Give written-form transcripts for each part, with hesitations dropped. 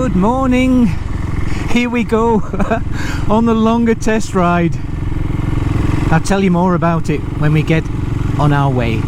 Good morning. Here we go on the longer test ride. I'll tell you more about it when we get on our way.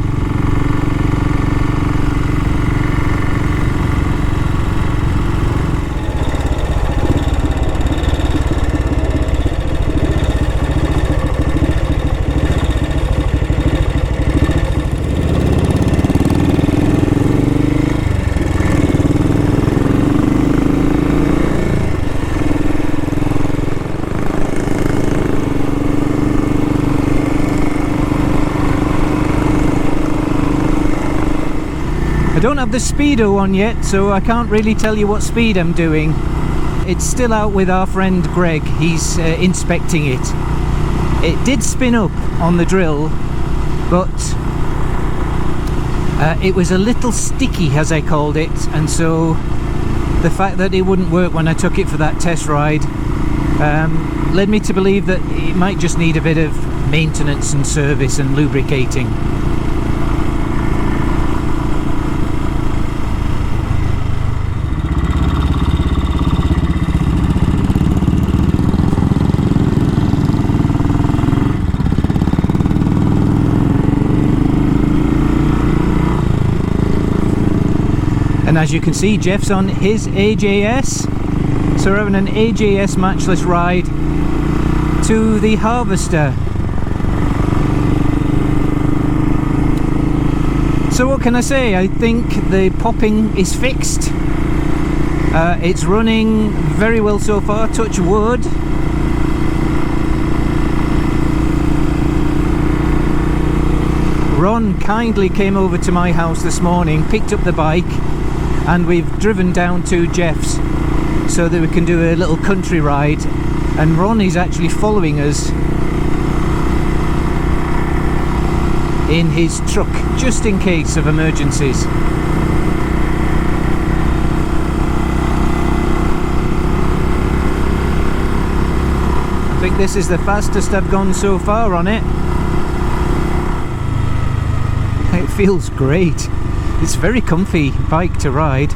I don't have the Speedo on yet, so I can't really tell you what speed I'm doing. It's still out with our friend Greg. He's inspecting it. It did spin up on the drill, but it was a little sticky, as I called it, and so the fact that it wouldn't work when I took it for that test ride led me to believe that it might just need a bit of maintenance and service and lubricating. And as you can see, Jeff's on his AJS, so we're having an AJS matchless ride to the harvester. So what can I say? I think the popping is fixed. It's running very well so far, touch wood. Ron kindly came over to my house this morning, picked up the bike, and we've driven down to Jeff's so that we can do a little country ride, and Ron is actually following us in his truck just in case of emergencies. I think this is the fastest I've gone so far on it. It feels great. It's a very comfy bike to ride.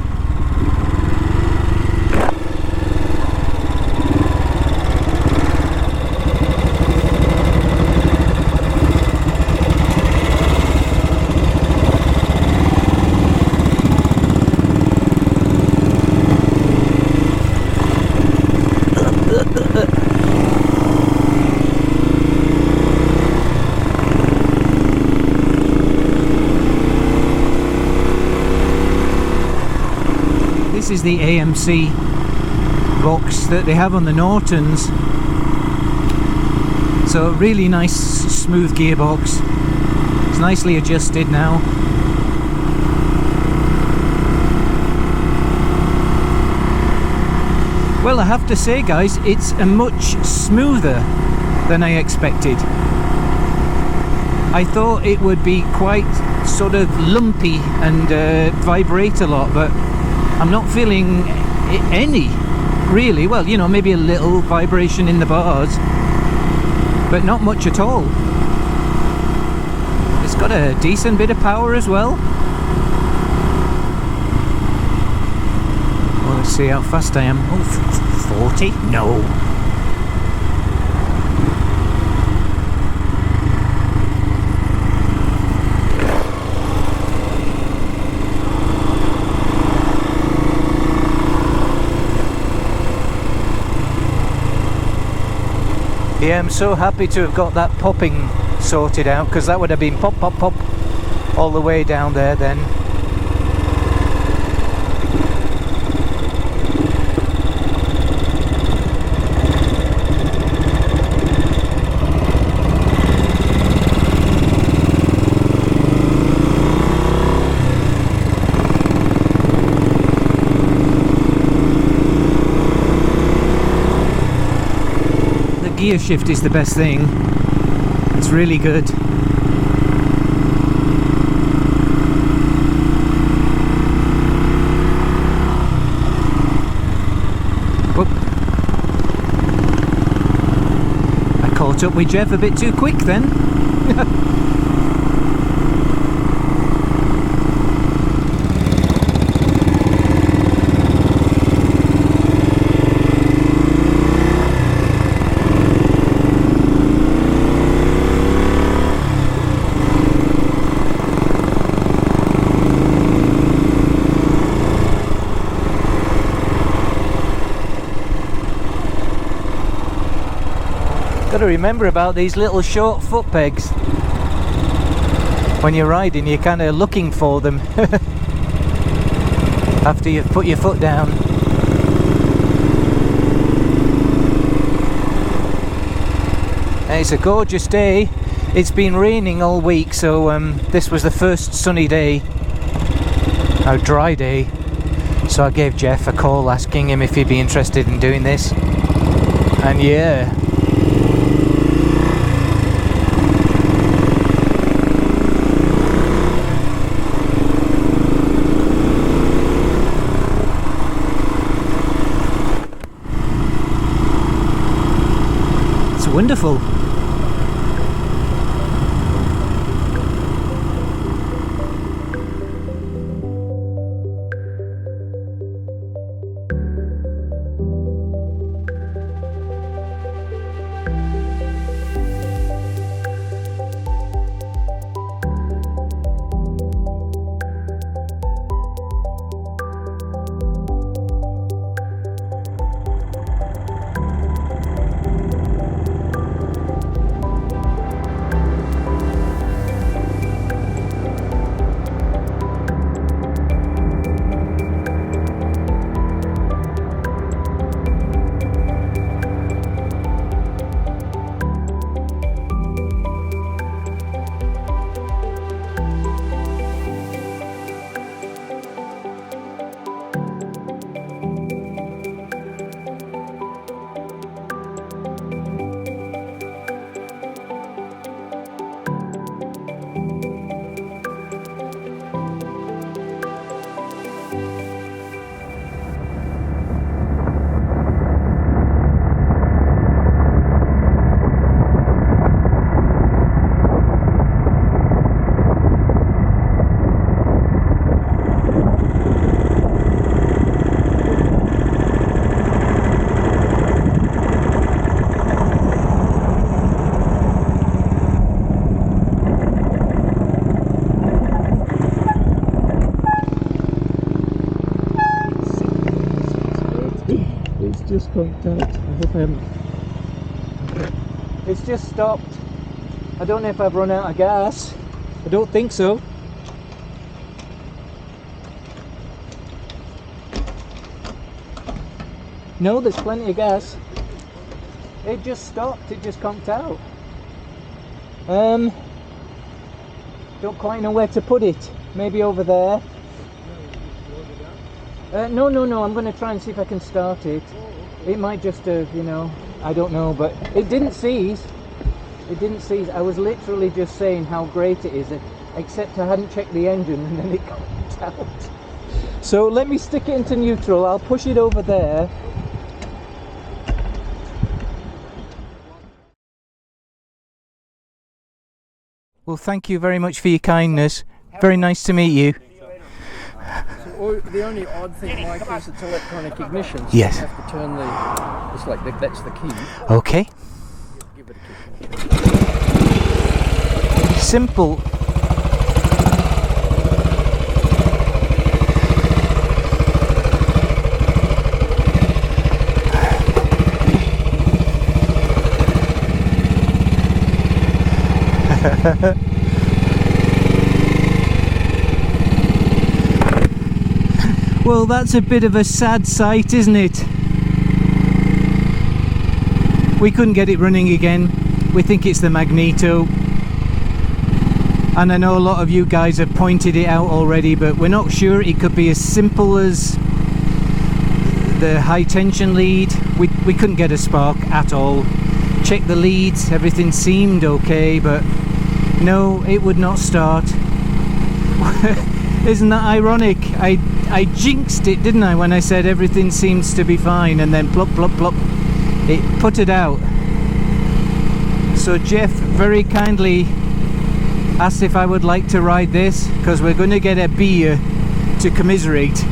This is the AMC box that they have on the Nortons. So really nice smooth gearbox. It's nicely adjusted now. Well, I have to say guys, it's a much smoother than I expected. I thought it would be quite sort of lumpy and vibrate a lot, but I'm not feeling any, really. Well, you know, maybe a little vibration in the bars, but not much at all. It's got a decent bit of power as well. Well, let's see how fast I am. Oh, 40? No. Yeah, I'm so happy to have got that popping sorted out, because that would have been pop, pop, pop all the way down there then. Gear shift is the best thing. It's really good. Whoop. I caught up with Jeff a bit too quick then. to remember about these little short foot pegs. When you're riding, you're kind of looking for them after you've put your foot down. It's a gorgeous day. It's been raining all week, so this was the first sunny day, a dry day. So I gave Jeff a call asking him if he'd be interested in doing this, and yeah. It's wonderful. Just conked out. I hope I haven't. It's just stopped. I don't know if I've run out of gas. I don't think so. No, there's plenty of gas. It just stopped. It just conked out. Don't quite know where to put it. Maybe over there. No, I'm going to try and see if I can start it. It might just have, you know, I don't know, but it didn't seize. It didn't seize. I was literally just saying how great it is, except I hadn't checked the engine and then it conked out. So let me stick it into neutral. I'll push it over there. Well, thank you very much for your kindness. Very nice to meet you. The only odd thing, Mike, is it's electronic ignition. So yes. You have to turn the. It's like that's the key. Okay. Give it a kick. Simple. Well, that's a bit of a sad sight, isn't it? We couldn't get it running again. We think it's the Magneto. And I know a lot of you guys have pointed it out already, but we're not sure. It could be as simple as the high tension lead. We couldn't get a spark at all. Checked the leads, everything seemed okay, but no, it would not start. Isn't that ironic? I jinxed it, didn't I, when I said everything seems to be fine, and then plop plop plop, it put it out. So Jeff very kindly asked if I would like to ride this, because we're going to get a beer to commiserate.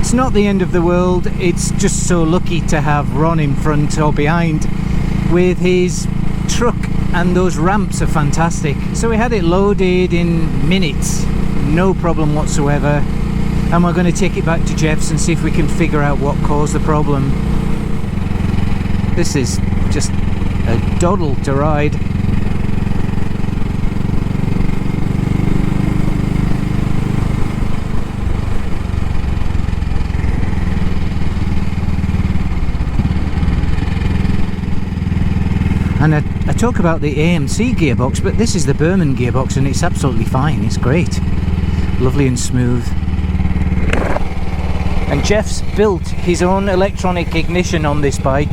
It's not the end of the world. It's just so lucky to have Ron in front or behind with his truck, and those ramps are fantastic. So we had it loaded in minutes, no problem whatsoever, and we're going to take it back to Jeff's and see if we can figure out what caused the problem. This is just a doddle to ride. And I talk about the AMC gearbox, but this is the Burman gearbox and it's absolutely fine. It's great. Lovely and smooth. And Jeff's built his own electronic ignition on this bike.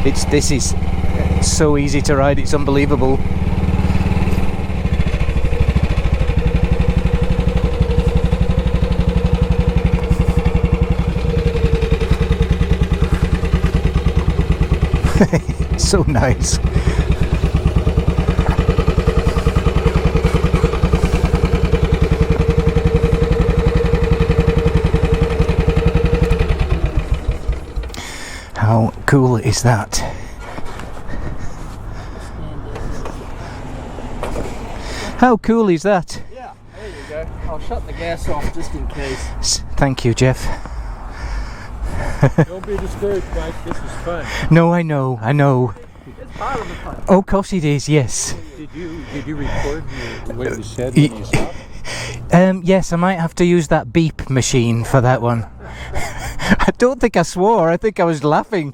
This is so easy to ride, it's unbelievable. So nice. How cool is that? How cool is that? Yeah, there you go. I'll shut the gas off just in case. Thank you, Jeff. Don't be discouraged, Mike. This is fun. No, I know. It's part of the fun. Oh, of course it is, yes. Did you record what you said when you stopped? Yes, I might have to use that beep machine for that one. I don't think I swore, I think I was laughing.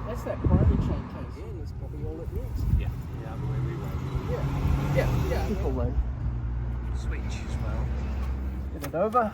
That's that primary chain case. Yeah, that's probably all it needs. Yeah, the way we run. Yeah. Simple load. Switch as well. Get it over.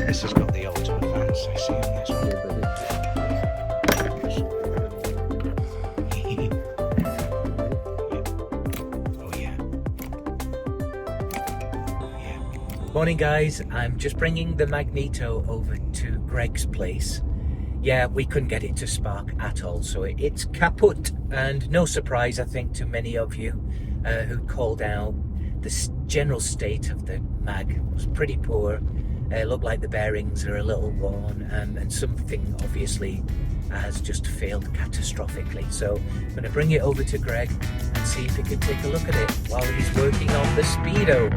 This has got the auto advance, I see on this one. Oh yeah. Morning guys, I'm just bringing the Magneto over to Greg's place. Yeah, we couldn't get it to spark at all, so it's kaput, and no surprise I think to many of you who called out. The general state of the mag was pretty poor. Looked like the bearings are a little worn, and something obviously has just failed catastrophically. So I'm going to bring it over to Greg and see if he can take a look at it while he's working on the Speedo.